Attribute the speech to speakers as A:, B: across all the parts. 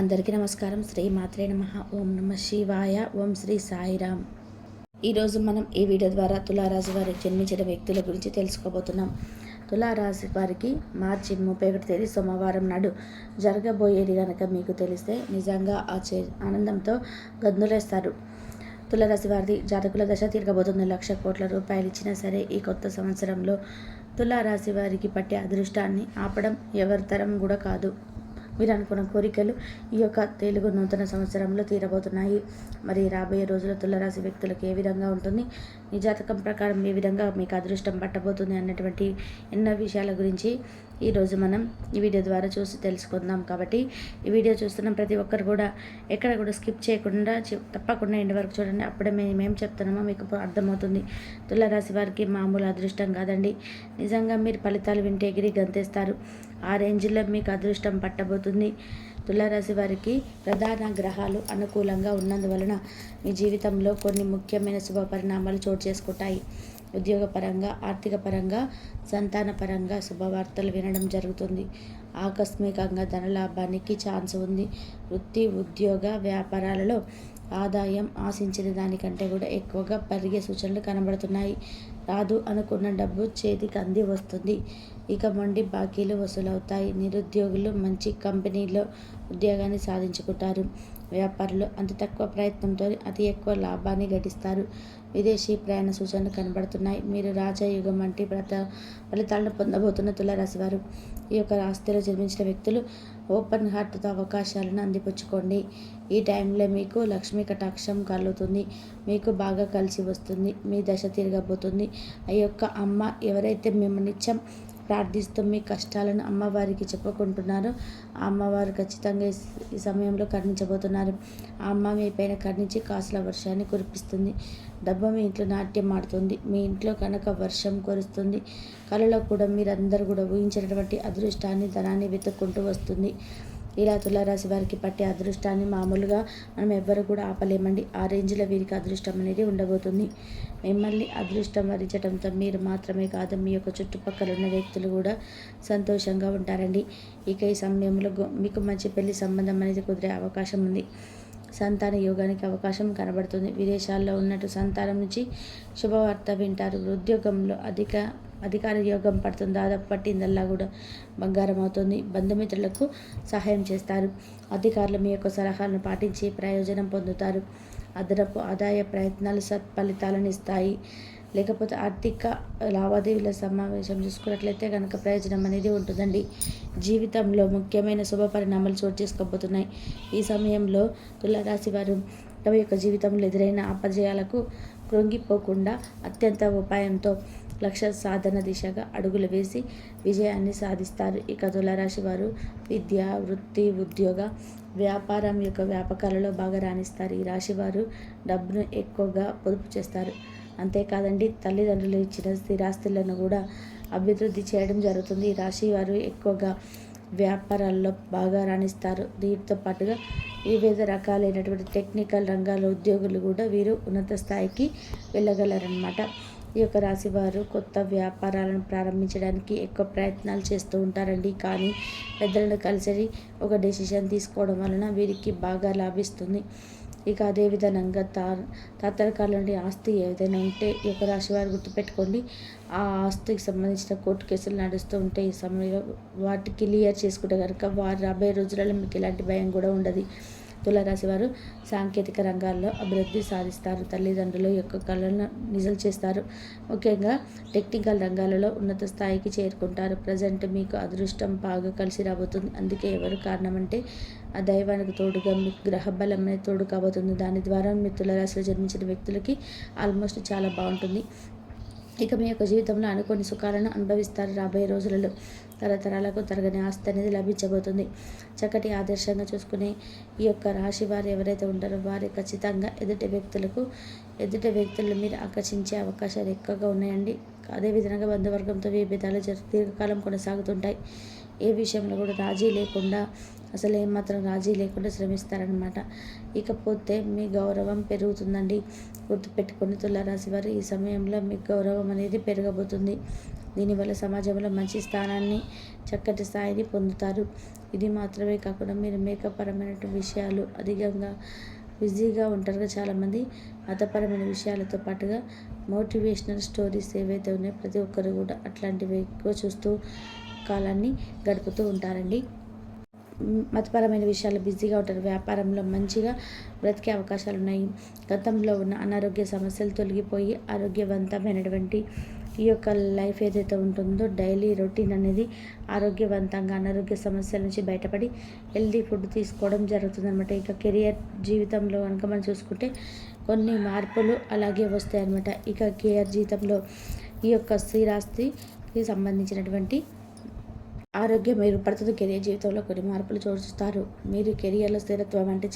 A: అందరికీ నమస్కారం. శ్రీ మాత్రే నమః. ఓం నమ శివాయ. ఓం శ్రీ సాయిరామ్. ఈరోజు మనం ఈ వీడియో ద్వారా తులారాశి వారికి జన్మించిన వ్యక్తుల గురించి తెలుసుకోబోతున్నాం. తులారాశి వారికి మార్చి 31 తేదీ సోమవారం నాడు జరగబోయేది కనుక మీకు తెలిస్తే నిజంగా ఆనందంతో గంతులేస్తారు. తులారాశి వారిది జాతకుల దశ తిరగబోతుంది. 1,00,000 కోట్ల రూపాయలు ఇచ్చినా సరే ఈ కొత్త సంవత్సరంలో తులారాశి వారికి పట్టే అదృష్టాన్ని ఆపడం ఎవరి తరం కూడా కాదు. మీరు అనుకున్న కోరికలు ఈ యొక్క తెలుగు నూతన సంవత్సరంలో తీరబోతున్నాయి. మరి రాబోయే రోజుల్లో తులారాశి వ్యక్తులకు ఏ విధంగా ఉంటుంది, ఈ జాతకం ప్రకారం ఏ విధంగా మీకు అదృష్టం పట్టబోతుంది అన్నటువంటి ఎన్నో విషయాల గురించి ఈరోజు మనం ఈ వీడియో ద్వారా చూసి తెలుసుకుందాం. కాబట్టి ఈ వీడియో చూస్తున్న ప్రతి ఒక్కరు కూడా ఎక్కడ కూడా స్కిప్ చేయకుండా తప్పకుండా ఎండ్ వరకు చూడండి. అప్పుడే మేము చెప్తున్నామో మీకు అర్థమవుతుంది. తులారాశి వారికి మామూలు అదృష్టం కాదండి. నిజంగా మీరు ఫలితాలు వింటే ఎగిరి గంతేస్తారు. ఆ రేంజ్లో మీకు అదృష్టం పట్టబోతుంది. తులారాశి వారికి ప్రధాన గ్రహాలు అనుకూలంగా ఉన్నందువలన మీ జీవితంలో కొన్ని ముఖ్యమైన శుభ పరిణామాలు చోటు చేసుకుంటాయి. ఉద్యోగపరంగా, ఆర్థిక పరంగా, సంతాన పరంగా శుభవార్తలు వినడం జరుగుతుంది. ఆకస్మికంగా ధనలాభానికి ఛాన్స్ ఉంది. వృత్తి, ఉద్యోగ, వ్యాపారాలలో ఆదాయం ఆశించిన దానికంటే కూడా ఎక్కువగా పెరిగే సూచనలు కనబడుతున్నాయి. రాదు అనుకున్న డబ్బు చేతికి అంది వస్తుంది. ఇక మొండి బాకీలు వసూలవుతాయి. నిరుద్యోగులు మంచి కంపెనీలో ఉద్యోగాన్ని సాధించుకుంటారు. వ్యాపారులు అతి తక్కువ ప్రయత్నంతో అతి ఎక్కువ లాభాన్ని గడిస్తారు. విదేశీ ప్రయాణ సూచనలు కనబడుతున్నాయి. మీరు రాజయోగం వంటి ఫలితాలను పొందబోతున్న తులారాశి వారు. ఈ యొక్క రాశిలో జన్మించిన వ్యక్తులు ఓపెన్ హార్ట్తో అవకాశాలను అందిపుచ్చుకోండి. ఈ టైంలో మీకు లక్ష్మీ కటాక్షం కలుగుతుంది. మీకు బాగా కలిసి వస్తుంది. మీ దశ తిరగబోతుంది. ఆ యొక్క అమ్మ ఎవరైతే మిమ్మల్ని నిత్యం ప్రార్థిస్తూ మీ కష్టాలను అమ్మవారికి చెప్పుకుంటున్నారో ఆ అమ్మవారు ఖచ్చితంగా ఈ సమయంలో కరుణించబోతున్నారు. ఆ అమ్మ మీ పైన కరుణించి కాసుల వర్షాన్ని కురిపిస్తుంది. డబ్బు మీ ఇంట్లో నాట్యం ఆడుతుంది. మీ ఇంట్లో కనుక వర్షం కురుస్తుంది. కళలో కూడా మీరందరూ కూడా ఊహించినటువంటి అదృష్టాన్ని, ధనాన్ని వెతుక్కుంటూ వస్తుంది. ఇలా తులారాశి వారికి పట్టే అదృష్టాన్ని మామూలుగా మనం ఎవ్వరు కూడా ఆపలేమండి. ఆ రేంజ్లో వీరికి అదృష్టం అనేది ఉండబోతుంది. మిమ్మల్ని అదృష్టం వరించడంతో మీరు మాత్రమే కాదు, మీ యొక్క చుట్టుపక్కల ఉన్న వ్యక్తులు కూడా సంతోషంగా ఉంటారండి. ఇక ఈ సమయంలో మీకు మంచి పెళ్లి సంబంధం అనేది కుదిరే అవకాశం ఉంది. సంతాన యోగానికి అవకాశం కనబడుతుంది. విదేశాల్లో ఉన్నట్టు సంతానం నుంచి శుభవార్త వింటారు. ఉద్యోగంలో అధికార యోగం పడుతుంది. దాదాపు పట్టిందల్లా కూడా బంగారం అవుతుంది. బంధుమిత్రులకు సహాయం చేస్తారు. అధికారులు మీ యొక్క సలహాలను పాటించి ప్రయోజనం పొందుతారు. అదనపు ఆదాయ ప్రయత్నాలు సత్ఫలితాలను ఇస్తాయి. లేకపోతే ఆర్థిక లావాదేవీల సమావేశం చూసుకున్నట్లయితే కనుక ప్రయోజనం అనేది ఉంటుందండి. జీవితంలో ముఖ్యమైన శుభ పరిణామాలు చోటు చేసుకోబోతున్నాయి. ఈ సమయంలో తులారాశి వారు తమ యొక్క జీవితంలో ఎదురైన అపజయాలకు కృంగిపోకుండా అత్యంత ఉపాయంతో లక్ష్య సాధన దిశగా అడుగులు వేసి విజయాన్ని సాధిస్తారు. ఇక తులారాశి వారు విద్య, వృత్తి, ఉద్యోగ, వ్యాపారం యొక్క వ్యాపకాలలో బాగా రాణిస్తారు. ఈ రాశి వారు డబ్బును ఎక్కువగా పొదుపు చేస్తారు. అంతేకాదండి, తల్లిదండ్రులు ఇచ్చిన స్థిరాస్తులను కూడా అభివృద్ధి చేయడం జరుగుతుంది. ఈ రాశి వారు ఎక్కువగా వ్యాపారాల్లో బాగా రాణిస్తారు. దీంతో పాటుగా వివిధ రకాలైనటువంటి టెక్నికల్ రంగాల ఉద్యోగులు కూడా వీరు ఉన్నత స్థాయికి వెళ్ళగలరన్నమాట. ఈ యొక్క రాశి వారు కొత్త వ్యాపారాలను ప్రారంభించడానికి ఎక్కువ ప్రయత్నాలు చేస్తూ ఉంటారండి. కానీ పెద్దలను కలిసి ఒక డెసిషన్ తీసుకోవడం వలన వీరికి బాగా లాభిస్తుంది. ఇక అదేవిధంగా తాతల కాలం నుండి ఆస్తి ఏదైనా ఉంటే ఈ యొక్క రాశి వారు గుర్తుపెట్టుకోండి. ఆ ఆస్తికి సంబంధించిన కోర్టు కేసులు నడుస్తూ ఉంటే ఈ సమయంలో వాటికి క్లియర్ చేసుకుంటే కనుక వారు రాబోయే రోజులలో మీకు ఎలాంటి భయం కూడా ఉండదు. తులారాశి వారు సాంకేతిక రంగాల్లో అభివృద్ధి సాధిస్తారు. తల్లిదండ్రుల యొక్క కళలను నిజం చేస్తారు. ముఖ్యంగా టెక్నికల్ రంగాలలో ఉన్నత స్థాయికి చేరుకుంటారు. ప్రజెంట్ మీకు అదృష్టం బాగా కలిసి రాబోతుంది. అందుకే ఎవరు కారణం అంటే ఆ దైవానికి తోడుగా మీకు గ్రహ బలం అనేది తోడు కాబోతుంది. దాని ద్వారా మీ తులారాశిలో జన్మించిన వ్యక్తులకి ఆల్మోస్ట్ చాలా బాగుంటుంది. ఇక మీ యొక్క జీవితంలో అనుకోని సుఖాలను అనుభవిస్తారు. రాబోయే రోజులలో తరతరాలకు తరగని ఆస్తి అనేది లభించబోతుంది. చక్కటి ఆదర్శంగా చూసుకునే ఈ యొక్క రాశి వారు ఎవరైతే ఉంటారో వారు ఖచ్చితంగా ఎదుటి వ్యక్తులను మీరు ఆకర్షించే అవకాశాలు ఎక్కువగా ఉన్నాయండి. అదేవిధంగా బంధువర్గంతో విభేదాలు దీర్ఘకాలం కొనసాగుతుంటాయి. ఏ విషయంలో కూడా అసలు ఏమాత్రం రాజీ లేకుండా శ్రమిస్తారనమాట. ఇకపోతే మీ గౌరవం పెరుగుతుందండి. గుర్తుపెట్టుకుని తులారాశి వారు ఈ సమయంలో మీ గౌరవం అనేది పెరగబోతుంది. దీనివల్ల సమాజంలో మంచి స్థానాన్ని, చక్కటి స్థాయిని పొందుతారు. ఇది మాత్రమే కాకుండా మీరు మేకప్ పరమైనటువంటి విషయాలు అధికంగా బిజీగా ఉంటారుగా చాలామంది. మతపరమైన విషయాలతో పాటుగా మోటివేషనల్ స్టోరీస్ ఏవైతే ఉన్నాయో ప్రతి ఒక్కరు కూడా అట్లాంటివి ఎక్కువ చూస్తూ కాలాన్ని గడుపుతూ ఉంటారండి. మతపరమైన విషయాలు బిజీగా ఉంటారు. వ్యాపారంలో మంచిగా బ్రతికే అవకాశాలు ఉన్నాయి. గతంలో ఉన్న అనారోగ్య సమస్యలు తొలగిపోయి ఆరోగ్యవంతమైనటువంటి ఈ యొక్క లైఫ్ ఏదైతే ఉంటుందో డైలీ రొటీన్ అనేది ఆరోగ్యవంతంగా అనారోగ్య సమస్యల నుంచి బయటపడి హెల్దీ ఫుడ్ తీసుకోవడం జరుగుతుందన్నమాట. ఇక కెరియర్ జీవితంలో కనుక మనం చూసుకుంటే కొన్ని మార్పులు అలాగే వస్తాయన్నమాట. ఇక కెరియర్ జీవితంలో ఈ యొక్క స్థిరాస్తికి సంబంధించినటువంటి ఆరోగ్యం మెరుగుపడుతుంది. కెరియర్ జీవితంలో కొన్ని మార్పులు చూస్తారు. మీరు కెరియర్లో స్థిరత్వం అంటే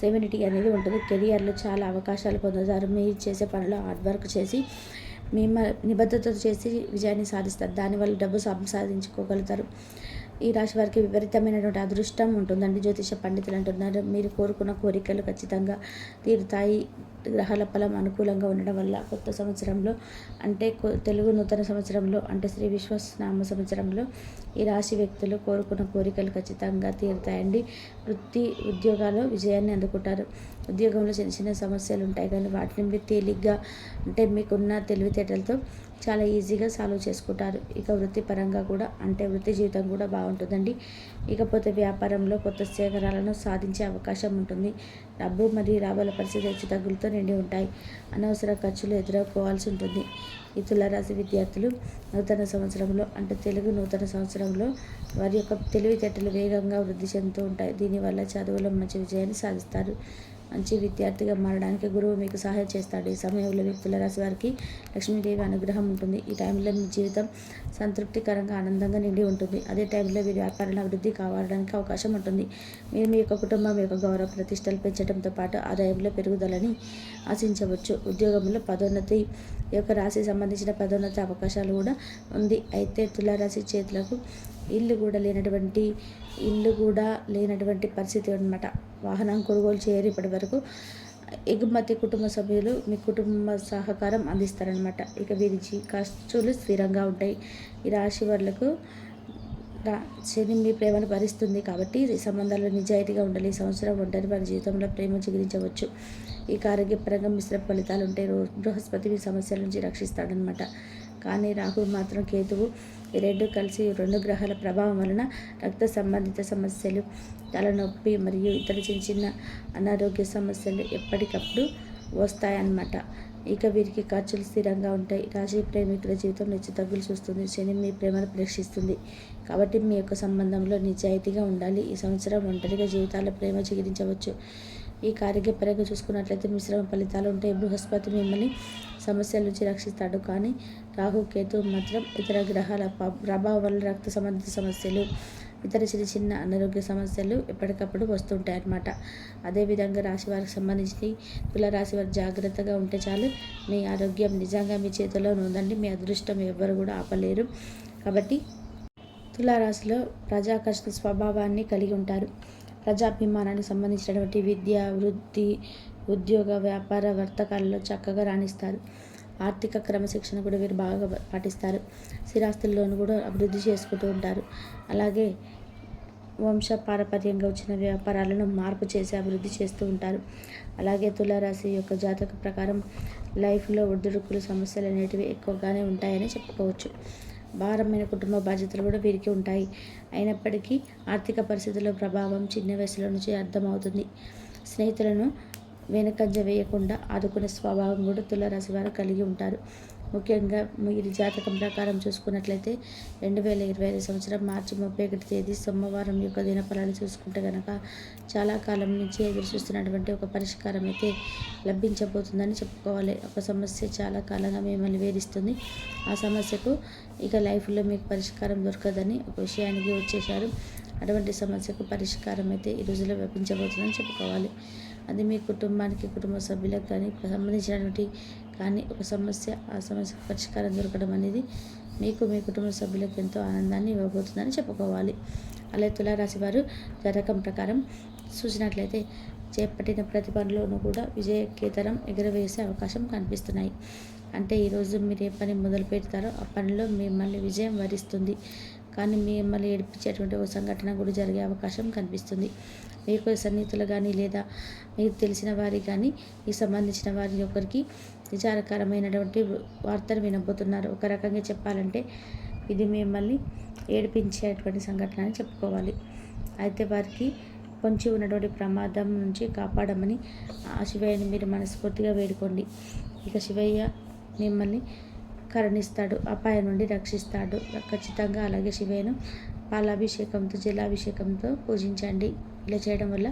A: సెవెనిటీ అనేది ఉంటుంది. కెరియర్లో చాలా అవకాశాలు పొందుతారు. మీరు చేసే పనిలో హార్డ్ వర్క్ చేసి నిబద్ధతతో చేసి విజయాన్ని సాధిస్తారు. దానివల్ల డబ్బు సంపాదించుకోగలుగుతారు. ఈ రాశి వారికి విపరీతమైనటువంటి అదృష్టం ఉంటుందండి. జ్యోతిష పండితులు అంటున్నారు మీరు కోరుకున్న కోరికలు ఖచ్చితంగా తీరుతాయి. గ్రహాల ఫలం అనుకూలంగా ఉండడం వల్ల కొత్త సంవత్సరంలో అంటే తెలుగు నూతన సంవత్సరంలో అంటే శ్రీ విశ్వనామ సంవత్సరంలో ఈ రాశి వ్యక్తులు కోరుకున్న కోరికలు ఖచ్చితంగా తీరుతాయండి. వృత్తి ఉద్యోగాల్లో విజయాన్ని అందుకుంటారు. ఉద్యోగంలో చిన్న చిన్న సమస్యలు ఉంటాయి కానీ వాటిని మీరు తేలిగ్గా అంటే మీకున్న తెలివితేటలతో చాలా ఈజీగా సాల్వ్ చేసుకుంటారు. ఇక వృత్తిపరంగా కూడా అంటే వృత్తి జీవితం కూడా బాగుంటుందండి. ఇకపోతే వ్యాపారంలో కొత్త శేఖరాలను సాధించే అవకాశం ఉంటుంది. డబ్బు మరియు లాభాల పరిస్థితి హెచ్చుతగ్గులతో నిండి ఉంటాయి. అనవసర ఖర్చులు ఎదుర్కోవాల్సి ఉంటుంది. ఈ తులారాశి విద్యార్థులు నూతన సంవత్సరంలో అంటే తెలుగు నూతన సంవత్సరంలో వారి యొక్క తెలివితేటలు వేగంగా వృద్ధి చెందుతూ ఉంటాయి. దీనివల్ల చదువులో మంచి విజయాన్ని సాధిస్తారు. మంచి విద్యార్థిగా మారడానికి గురువు మీకు సహాయం చేస్తాడు. ఈ సమయంలో తులారాశి వారికి లక్ష్మీదేవి అనుగ్రహం ఉంటుంది. ఈ టైంలో మీ జీవితం సంతృప్తికరంగా ఆనందంగా నిండి ఉంటుంది. అదే టైంలో వీరి వ్యాపారాల అభివృద్ధి కావడానికి అవకాశం ఉంటుంది. మీరు మీ యొక్క కుటుంబం యొక్క గౌరవ ప్రతిష్టలు పెంచడంతో పాటు ఆదాయంలో పెరుగుదలని ఆశించవచ్చు. ఉద్యోగంలో పదోన్నతి ఈ యొక్క రాశి సంబంధించిన పదోన్నతి అవకాశాలు కూడా ఉంది. అయితే తులారాశి చేతులకు ఇల్లు కూడా లేనటువంటి పరిస్థితి అన్నమాట. వాహనం కొనుగోలు చేయరు ఇప్పటి వరకు. ఎగుమతి కుటుంబ సభ్యులు మీ కుటుంబ సహకారం అందిస్తారనమాట. ఇక వీరి ఖర్చులు స్థిరంగా ఉంటాయి. ఈ రాశి వాళ్ళకు శని మీ ప్రేమను భరిస్తుంది కాబట్టి ఈ సంబంధాల్లో నిజాయితీగా ఉండాలి. ఈ సంవత్సరం ఒంటరి వారి జీవితంలో ప్రేమ చిగురించవచ్చు. ఈ ఆరోగ్యపరంగా మిశ్రమ ఫలితాలు ఉంటాయి. బృహస్పతి మీ సమస్యల నుంచి రక్షిస్తాడనమాట. కానీ రాహు మాత్రం కేతువు ఈ రెండు కలిసి రెండు గ్రహాల ప్రభావం వలన రక్త సంబంధిత సమస్యలు తలనొప్పి మరియు ఇతర చిన్న చిన్న అనారోగ్య సమస్యలు ఎప్పటికప్పుడు వస్తాయన్నమాట. ఇక వీరికి ఖర్చులు స్థిరంగా ఉంటాయి. రాశి ప్రేమికుల జీవితంలో హెచ్చుతగ్గులు చూస్తుంది. శని మీ ప్రేమను పరీక్షిస్తుంది కాబట్టి మీ యొక్క సంబంధంలో నిజాయితీగా ఉండాలి. ఈ సంవత్సరం ఒంటరిగా జీవితాల్లో ప్రేమ చిగురించవచ్చు. ఈ ఆరోగ్యపరంగా చూసుకున్నట్లయితే మిశ్రమ ఫలితాలు ఉంటాయి. బృహస్పతి మిమ్మల్ని సమస్యల నుంచి రక్షిస్తాడు కానీ రాహు కేతు మాత్రం ఇతర గ్రహాల ప్రభావం వల్ల రక్త సంబంధిత సమస్యలు ఇతర చిన్న చిన్న అనారోగ్య సమస్యలు ఎప్పటికప్పుడు వస్తుంటాయి అన్నమాట. అదేవిధంగా రాశి వారికి సంబంధించి తులారాశి వారు జాగ్రత్తగా ఉంటే చాలు. మీ ఆరోగ్యం నిజంగా మీ చేతిలో ఉందండి. మీ అదృష్టం ఎవ్వరు కూడా ఆపలేరు. కాబట్టి తులారాశిలో ప్రజాకర్షణ స్వభావాన్ని కలిగి ఉంటారు. ప్రజాభిమానానికి సంబంధించినటువంటి విద్య వృత్తి ఉద్యోగ వ్యాపార వర్తకాలలో చక్కగా రాణిస్తారు. ఆర్థిక క్రమశిక్షణ కూడా వీరు బాగా పాటిస్తారు. స్థిరాస్తుల్లోనూ కూడా అభివృద్ధి చేసుకుంటూ ఉంటారు. అలాగే వంశపారపర్యంగా వచ్చిన వ్యాపారాలను మార్పు చేసి అభివృద్ధి చేస్తూ ఉంటారు. అలాగే తులారాశి యొక్క జాతక ప్రకారం లైఫ్లో ఒడిదుడుకులు సమస్యలు అనేటివి ఎక్కువగానే ఉంటాయని చెప్పుకోవచ్చు. భారమైన కుటుంబ బాధ్యతలు కూడా వీరికి ఉంటాయి. అయినప్పటికీ ఆర్థిక పరిస్థితుల ప్రభావం చిన్న వయసులో నుంచి అర్థమవుతుంది. స్నేహితులను వెనకంజ వేయకుండా ఆదుకునే స్వభావం కూడా తులారాశి వారు కలిగి ఉంటారు. ముఖ్యంగా మీరు జాతకం ప్రకారం చూసుకున్నట్లయితే 2025 సంవత్సరం మార్చి 31 తేదీ సోమవారం యొక్క దినఫలాలు చూసుకుంటే కనుక చాలా కాలం నుంచి ఎదురు చూస్తున్నటువంటి ఒక పరిష్కారం అయితే లభించబోతుందని చెప్పుకోవాలి. ఒక సమస్య చాలా కాలంగా మిమ్మల్ని వేధిస్తుంది. ఆ సమస్యకు ఇక లైఫ్లో మీకు పరిష్కారం దొరకదని ఒక విషయానికి వచ్చేశారు. అటువంటి సమస్యకు పరిష్కారం అయితే ఈ రోజులో లభించబోతుందని చెప్పుకోవాలి. అది మీ కుటుంబానికి కుటుంబ సభ్యులకు కానీ సంబంధించినటువంటి కానీ ఒక సమస్య ఆ సమస్యకు పరిష్కారం దొరకడం అనేది మీకు మీ కుటుంబ సభ్యులకు ఎంతో ఆనందాన్ని ఇవ్వబోతుందని చెప్పుకోవాలి. అలాగే తులారాశి వారు జాతకం ప్రకారం చూసినట్లయితే చేపట్టిన ప్రతి పనిలోనూ కూడా విజయకేతనం ఎగురవేసే అవకాశం కనిపిస్తున్నాయి. అంటే ఈరోజు మీరు ఏ పని మొదలు పెడతారో ఆ పనిలో మిమ్మల్ని విజయం వరిస్తుంది. కానీ మిమ్మల్ని ఏడిపించేటువంటి ఒక సంఘటన కూడా జరిగే అవకాశం కనిపిస్తుంది. మీకు సన్నిహితులు కానీ లేదా మీకు తెలిసిన వారికి కానీ మీకు సంబంధించిన వారి ఒకరికి విచారకరమైనటువంటి వార్తలు వినబోతున్నారు. ఒక రకంగా చెప్పాలంటే ఇది మిమ్మల్ని ఏడిపించేటువంటి సంఘటన అని చెప్పుకోవాలి. అయితే వారికి పొంచి ఉన్నటువంటి ప్రమాదం నుంచి కాపాడమని ఆ శివయ్యని మీరు మనస్ఫూర్తిగా వేడుకోండి. ఇక శివయ్య మిమ్మల్ని కరుణిస్తాడు, అపాయం నుండి రక్షిస్తాడు ఖచ్చితంగా. అలాగే శివయ్యను పాలాభిషేకంతో జలాభిషేకంతో పూజించండి. ఇలా చేయడం వల్ల